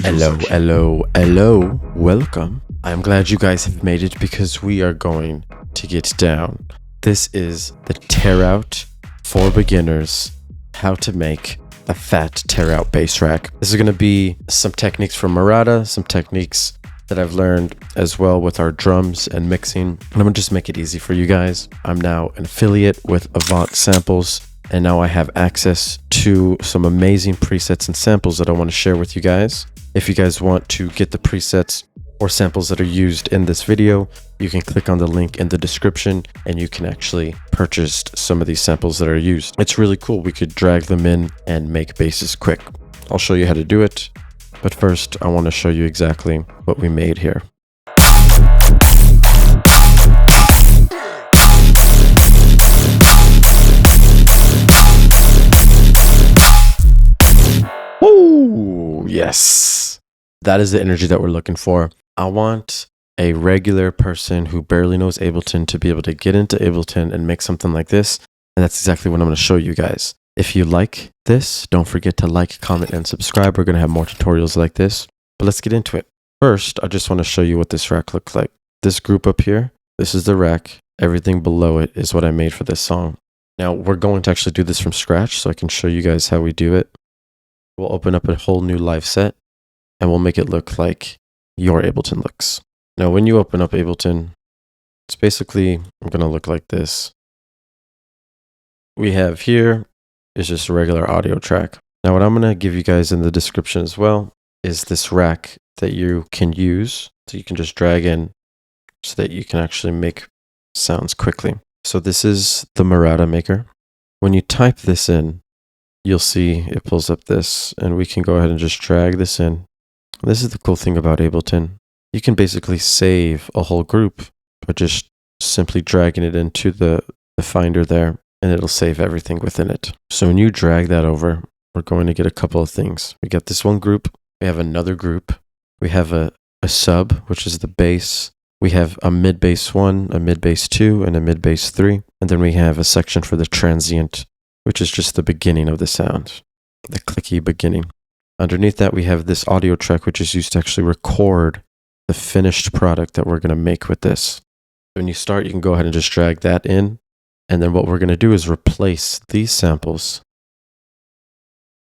Hello. Welcome. I'm glad you guys have made it because we are going to get down. This is the TEAROUT for beginners, how to make a fat TEAROUT bass rack. This is going to be some techniques from MARAUDA, some techniques that I've learned as well with our drums and mixing. And I'm going to just make it easy for you guys. I'm now an affiliate with AVANT samples, and now I have access to some amazing presets and samples that I want to share with you guys. If you guys want to get the presets or samples that are used in this video, you can click on the link in the description and you can actually purchase some of these samples that are used. It's really cool. We could drag them in and make basses quick. I'll show you how to do it. But first, I want to show you exactly what we made here. Ooh, yes. That is the energy that we're looking for. I want a regular person who barely knows Ableton to be able to get into Ableton and make something like this. And that's exactly what I'm going to show you guys. If you like this, don't forget to like, comment, and subscribe. We're going to have more tutorials like this. But let's get into it. First, I just want to show you what this rack looks like. This group up here, this is the rack. Everything below it is what I made for this song. Now, we're going to actually do this from scratch so I can show you guys how we do it. We'll open up a whole new live set and we'll make it look like your Ableton looks. Now, when you open up Ableton, it's basically going to look like this. We have here is just a regular audio track. Now, what I'm going to give you guys in the description as well is this rack that you can use. So you can just drag in so that you can actually make sounds quickly. So this is the MARAUDA maker. When you type this in, you'll see it pulls up this, and we can go ahead and just drag this in. This is the cool thing about Ableton. You can basically save a whole group by just simply dragging it into the finder there, and it'll save everything within it. So when you drag that over, we're going to get a couple of things. We got this one group. We have another group. We have a sub, which is the bass. We have a mid bass 1, a mid bass 2, and a mid bass 3. And then we have a section for the transient, which is just the beginning of the sound, the clicky beginning. Underneath that, we have this audio track, which is used to actually record the finished product that we're going to make with this. When you start, you can go ahead and just drag that in. And then what we're going to do is replace these samples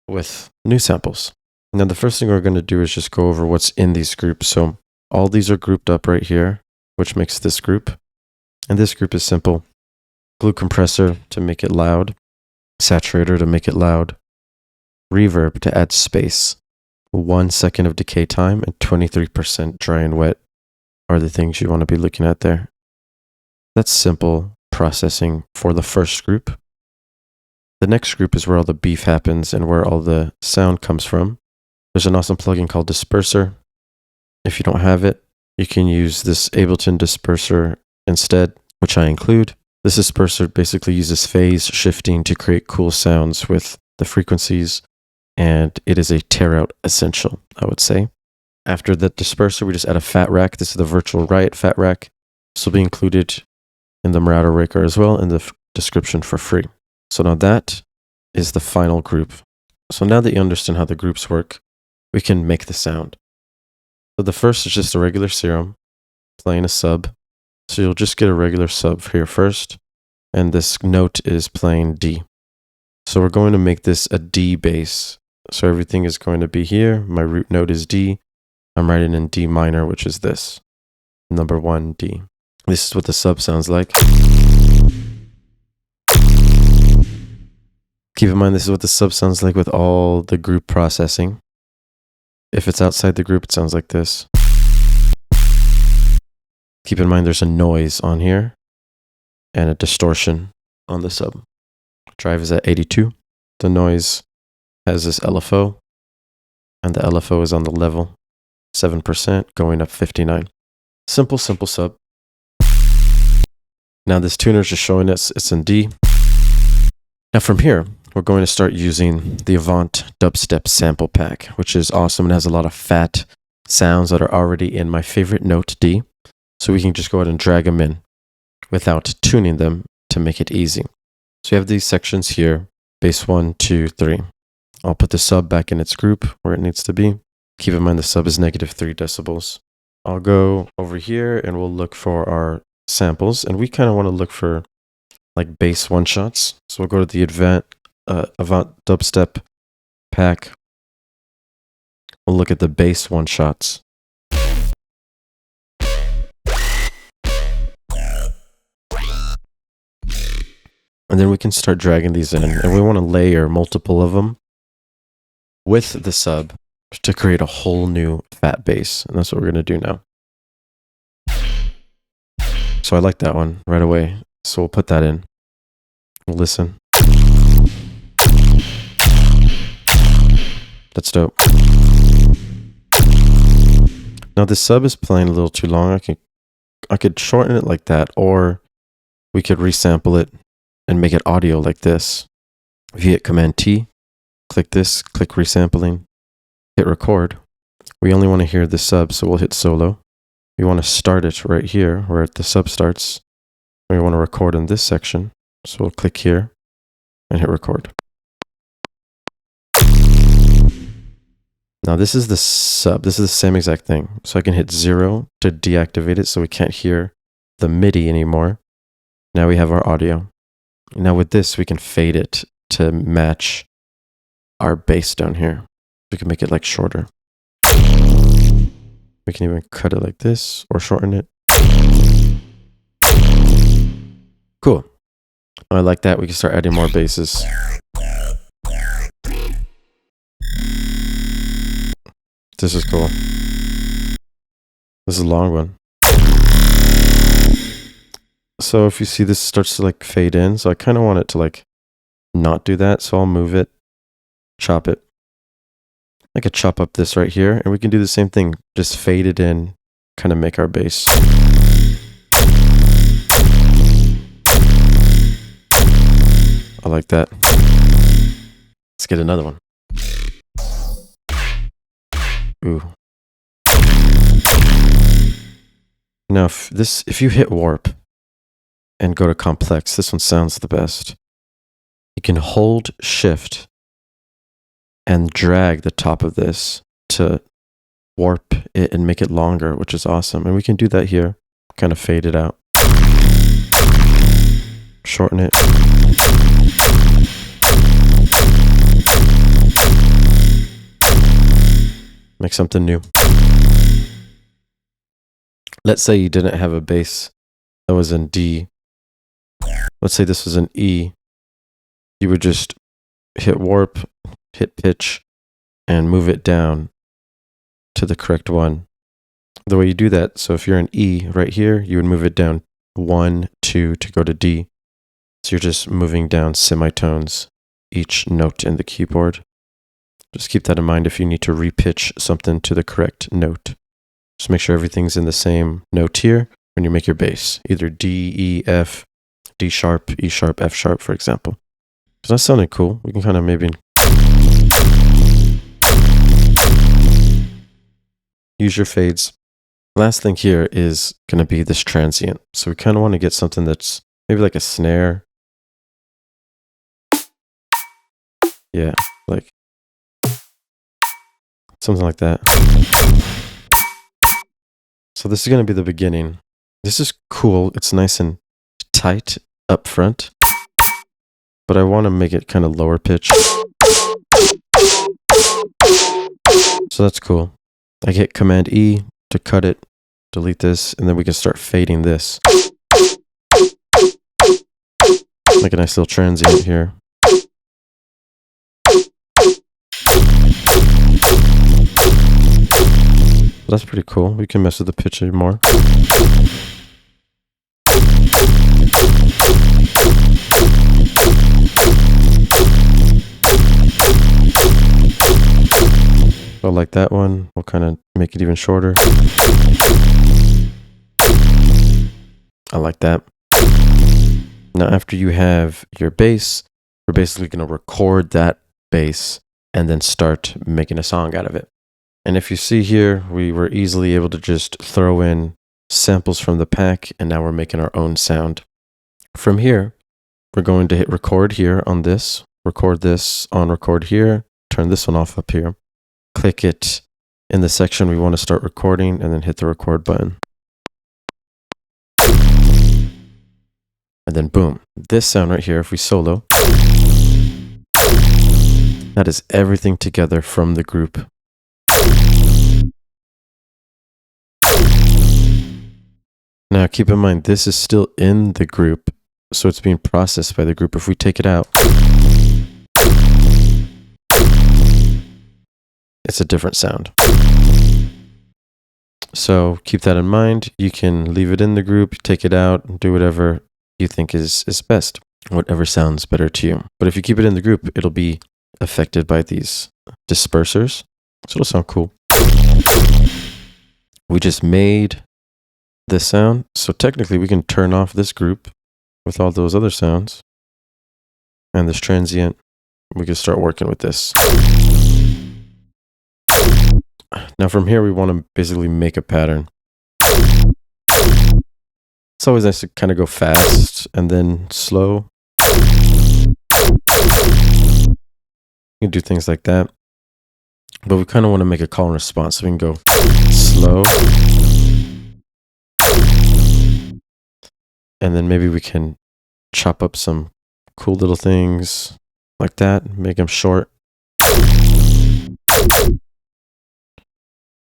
with new samples. Now, the first thing we're going to do is just go over what's in these groups. So all these are grouped up right here, which makes this group. And this group is simple. Glue compressor to make it loud. Saturator to make it loud, reverb to add space, 1 second of decay time, and 23% dry and wet are the things you want to be looking at there. That's simple processing for the first group. The next group is where all the beef happens and where all the sound comes from. There's an awesome plugin called Disperser. If you don't have it, you can use this Ableton Disperser instead, which I include. This disperser basically uses phase shifting to create cool sounds with the frequencies, and it is a TEAROUT essential, I would say. After the disperser, we just add a fat rack. This is the Virtual Riot fat rack. This will be included in the MARAUDA Raker as well in the description for free. So now that is the final group. So now that you understand how the groups work, we can make the sound. So the first is just a regular serum, playing a sub. So you'll just get a regular sub here first, and this note is playing D. So we're going to make this a D bass. So everything is going to be here. My root note is D. I'm writing in D minor, which is this, number 1 D. This is what the sub sounds like. Keep in mind, this is what the sub sounds like with all the group processing. If it's outside the group, it sounds like this. Keep in mind there's a noise on here and a distortion on the sub. Drive is at 82. The noise has this LFO, and the LFO is on the level 7%, going up 59. Simple sub. Now this tuner is just showing us it's in D. Now from here, we're going to start using the AVANT Dubstep sample pack, which is awesome and has a lot of fat sounds that are already in my favorite note D. So we can just go ahead and drag them in without tuning them to make it easy. So you have these sections here, bass 1, 2, 3. I'll put the sub back in its group where it needs to be. Keep in mind the sub is -3 decibels. I'll go over here and we'll look for our samples, and we kind of want to look for like bass one shots. So we'll go to the AVANT Dubstep pack. We'll look at the bass one shots. And then we can start dragging these in, and we want to layer multiple of them with the sub to create a whole new fat bass. And that's what we're going to do now. So I like that one right away. So we'll put that in. We'll listen. That's dope. Now the sub is playing a little too long. I could shorten it like that, or we could resample it and make it audio like this. If you hit Command T, click this, click resampling, hit record. We only want to hear the sub, so we'll hit solo. We want to start it right here where the sub starts. We want to record in this section, so we'll click here and hit record. Now this is the sub. This is the same exact thing. So I can hit 0 to deactivate it so we can't hear the MIDI anymore. Now we have our audio. Now with this, we can fade it to match our bass down here. We can make it like shorter. We can even cut it like this or shorten it. Cool. I like that. We can start adding more basses. This is cool. This is a long one. So if you see, this starts to like fade in. So I kind of want it to like not do that. So I'll move it, chop it. I could chop up this right here, and we can do the same thing. Just fade it in, kind of make our bass. I like that. Let's get another one. Ooh. Now if you hit warp and go to complex, this one sounds the best. You can hold shift and drag the top of this to warp it and make it longer, which is awesome. And we can do that here, kind of fade it out. Shorten it. Make something new. Let's say you didn't have a bass that was in D. Let's say this was an E. You would just hit warp, hit pitch, and move it down to the correct one. The way you do that, so if you're in E right here, you would move it down 1, 2 to go to D. So you're just moving down semitones each note in the keyboard. Just keep that in mind if you need to repitch something to the correct note. Just make sure everything's in the same note here when you make your bass. Either D, E, F, D sharp, E sharp, F sharp, for example. So that sounded cool. We can kind of maybe use your fades. Last thing here is going to be this transient. So we kind of want to get something that's maybe like a snare. Yeah, like something like that. So this is going to be the beginning. This is cool. It's nice and tight up front, but I want to make it kind of lower pitch. So that's cool. I hit Command E to cut it, delete this, and then we can start fading this. Make a nice little transient here. That's pretty cool. We can mess with the pitch more. I like that one. We'll kind of make it even shorter. I like that. Now, after you have your bass, we're basically going to record that bass and then start making a song out of it. And if you see here, we were easily able to just throw in samples from the pack, and now we're making our own sound. From here, we're going to hit record here on this, record this on record here, turn this one off up here, click it in the section we want to start recording, and then hit the record button. And then boom, this sound right here, if we solo, that is everything together from the group. Now keep in mind, this is still in the group, so it's being processed by the group. If we take it out, it's a different sound. So keep that in mind. You can leave it in the group, take it out, do whatever you think is best, whatever sounds better to you. But if you keep it in the group, it'll be affected by these dispersers, so it'll sound cool. We just made this sound, so technically we can turn off this group with all those other sounds and this transient. We can start working with this. Now from here we want to basically make a pattern. It's always nice to kind of go fast and then slow. You can do things like that, but we kind of want to make a call and response, so we can go slow, and then maybe we can chop up some cool little things like that, make them short.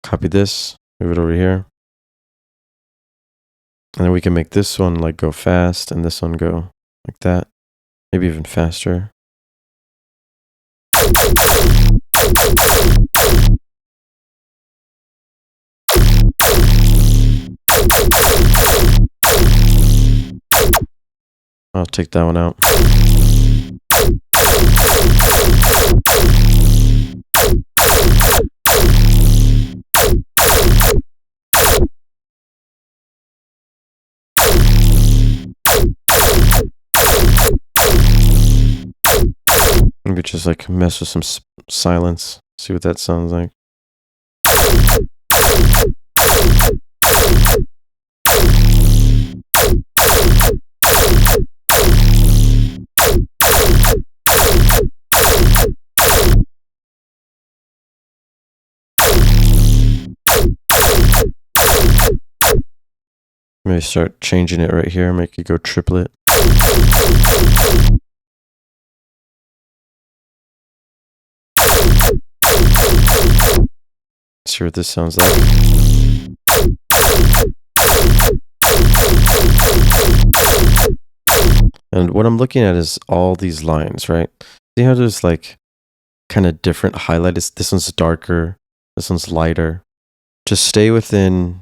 Copy this, move it over here. And then we can make this one like go fast and this one go like that. Maybe even faster. I'll take that one out. Maybe just like mess with some silence, see what that sounds like. Maybe start changing it right here, make it go triplet. See what this sounds like. And what I'm looking at is all these lines, right? See how there's like kind of different highlights? This one's darker, this one's lighter. Just stay within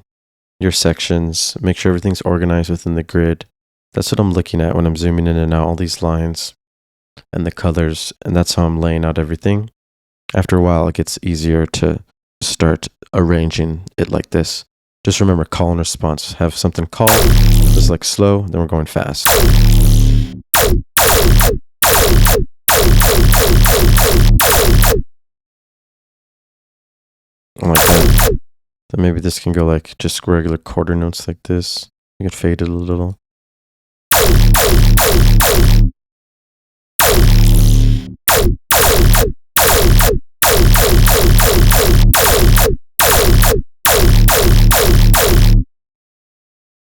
your sections, make sure everything's organized within the grid. That's what I'm looking at when I'm zooming in and out, all these lines and the colors, and that's how I'm laying out everything. After a while, it gets easier to start arranging it like this. Just remember, call and response. Have something call, this is like slow, then we're going fast. Like that. Then maybe this can go like just regular quarter notes like this. You can fade it a little.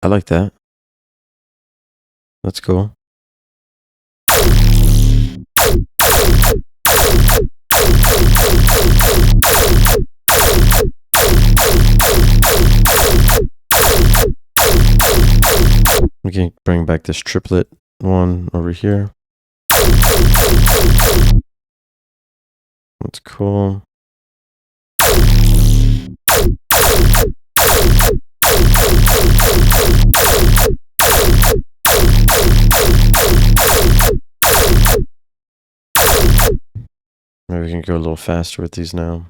I like that. That's cool. We can bring back this triplet one over here. That's cool. Maybe we can go a little faster with these now.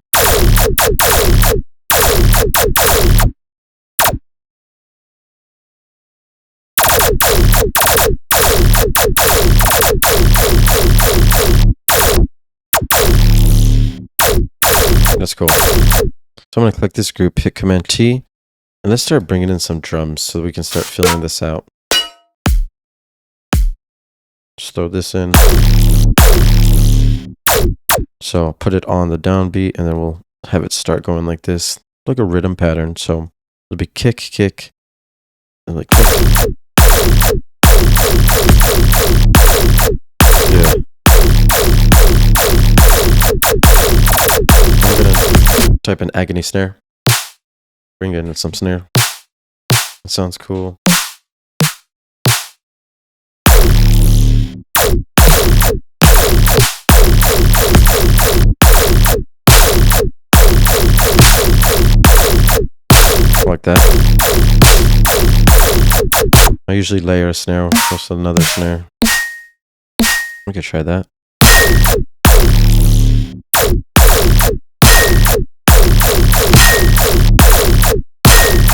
That's cool. So I'm going to click this group, hit Command T, and let's start bringing in some drums so we can start filling this out. Just throw this in. So I'll put it on the downbeat, and then we'll have it start going like this, like a rhythm pattern. So it'll be kick, kick, and like kick. Yeah. I'm gonna type in agony snare. Bring in some snare. It sounds cool. Like that. I usually layer a snare plus another snare. We could try that.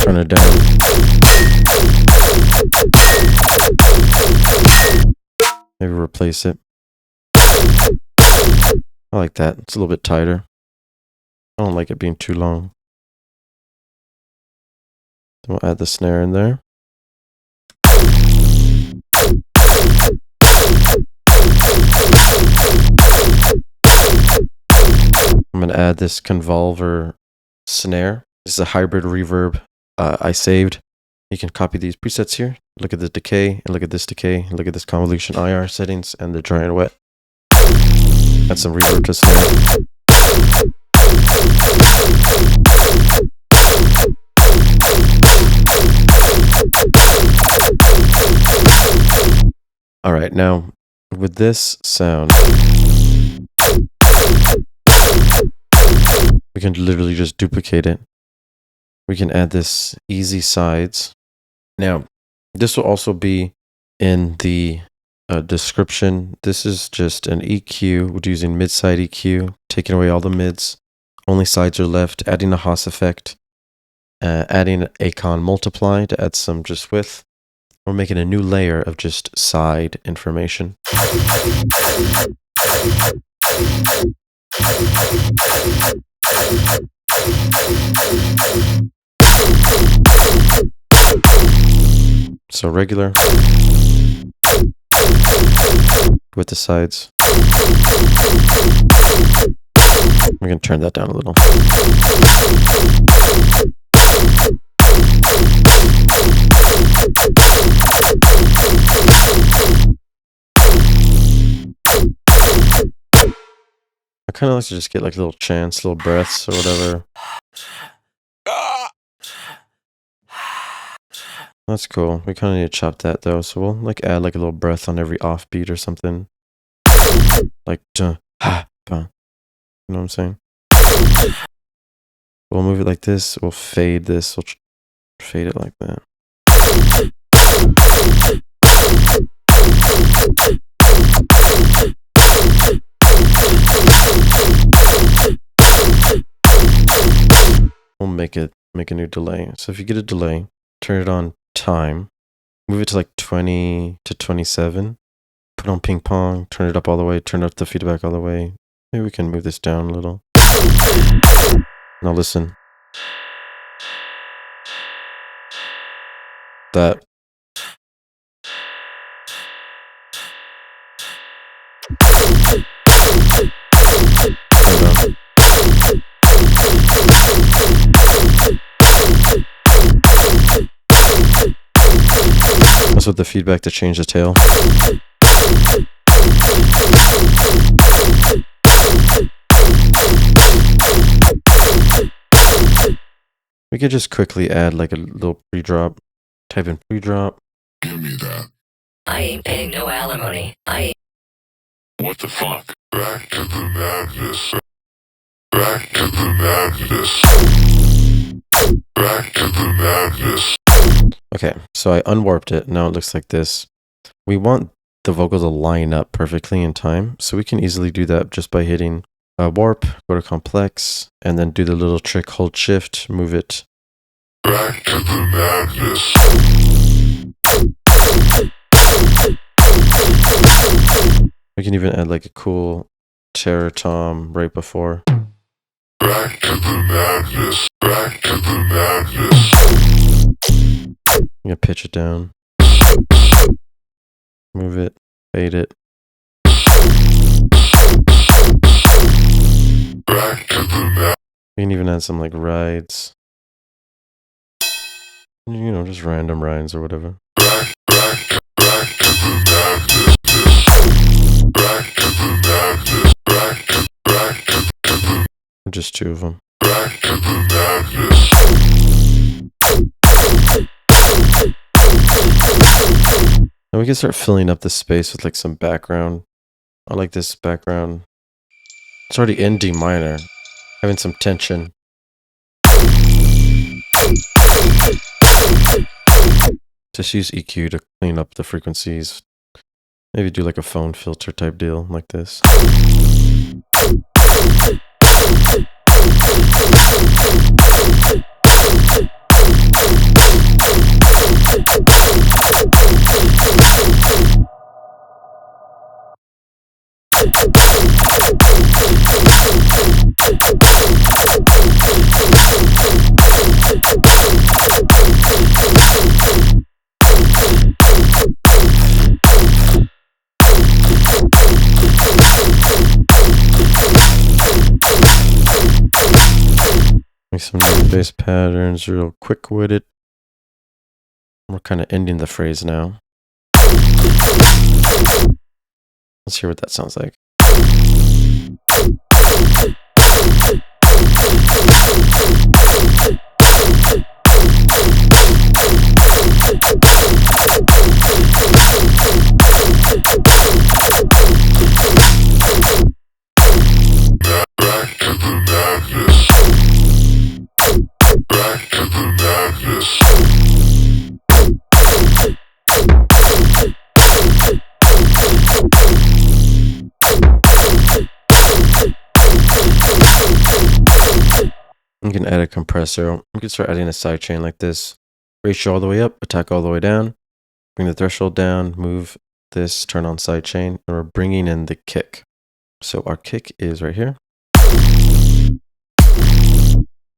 Turn it down. Maybe replace it. I like that. It's a little bit tighter. I don't like it being too long. Then we'll add the snare in there. I'm going to add this convolver snare. This is a hybrid reverb I saved. You can copy these presets here. Look at the decay, and look at this decay, and look at this convolution IR settings, and the dry and wet. Add some reverb to snare. Alright, now with this sound, we can literally just duplicate it. We can add this EZSIDES. Now, this will also be in the description. This is just an EQ. We're using mid-side EQ, taking away all the mids. Only sides are left, adding a Haas effect, adding a con multiply to add some just width. We're making a new layer of just side information. So regular with the sides. We're going to turn that down a little. I kind of like to just get like little chants, little breaths or whatever. That's cool. We kind of need to chop that though, so we'll like add like a little breath on every offbeat or something. Like ha, ba. You know what I'm saying? We'll move it like this. We'll fade this. We'll fade it like that. We'll make a new delay. So if you get a delay, turn it on time, move it to like 20 to 27, put on ping pong, turn it up all the way, turn up the feedback all the way. Maybe we can move this down a little. Now listen. That. That's with the feedback to change the tail. We could just quickly add like a little pre-drop. Type in pre-drop. Give me that. I ain't paying no alimony. What the fuck? Back to the madness. Back to the madness. Back to the madness. Okay, so I unwarped it. Now it looks like this. We want the vocal to line up perfectly in time, so we can easily do that just by hitting warp, go to complex, and then do the little trick, hold shift, move it. Back to the madness. We can even add like a cool terror tom right before. Back to the madness. Back to the madness. I'm gonna pitch it down. Move it, fade it. Back to the madness. You can even add some like rides. You know, just random rides or whatever. Just two of them. And we can start filling up the space with like some background. I like this background. It's already in D minor, having some tension. Just use EQ to clean up the frequencies. Maybe do like a phone filter type deal like this. Make some new bass patterns real quick with it. We're kind of ending the phrase now. Let's hear what that sounds like. You can add a compressor. You can start adding a sidechain like this. Ratio all the way up, attack all the way down. Bring the threshold down, move this, turn on sidechain, and we're bringing in the kick. So our kick is right here.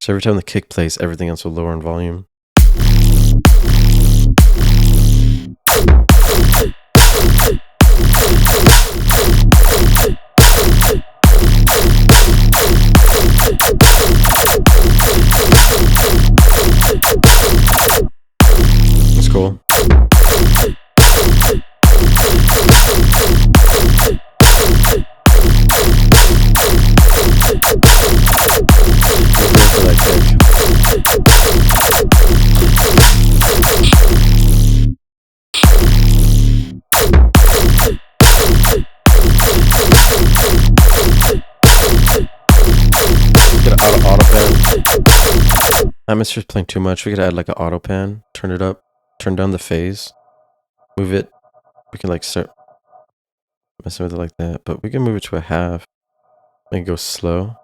So every time the kick plays, everything else will lower in volume. That's cool. Atmosphere's playing too much. We could add like an auto pan, turn it up, turn down the phase, move it. We can like start messing with it like that, but we can move it to a half and go slow.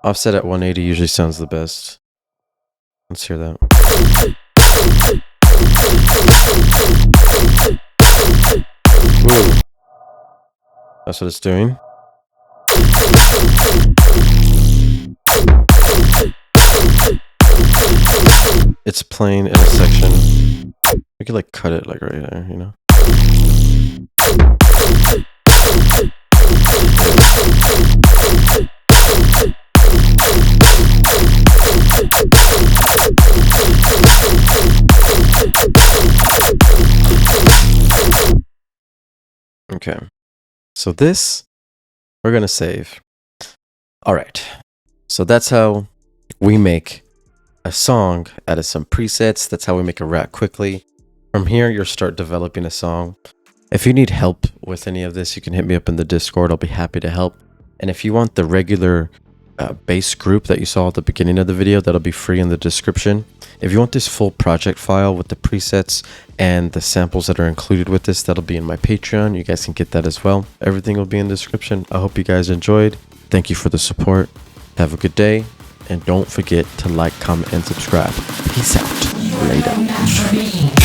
Offset at 180 usually sounds the best. Let's hear that. Ooh. That's what it's doing. It's playing in a section. We could like cut it like right there, you know? Okay. So this, we're going to save. All right. So that's how we make a song out of some presets. That's how we make a rap quickly. From here, you'll start developing a song. If you need help with any of this, you can hit me up in the Discord. I'll be happy to help. And if you want the regular bass group that you saw at the beginning of the video, that'll be free in the description. If you want this full project file with the presets and the samples that are included with this, that'll be in my Patreon. You guys can get that as well. Everything will be in the description. I hope you guys enjoyed. Thank you for the support. Have a good day. And don't forget to like, comment, and subscribe. Peace out. Later.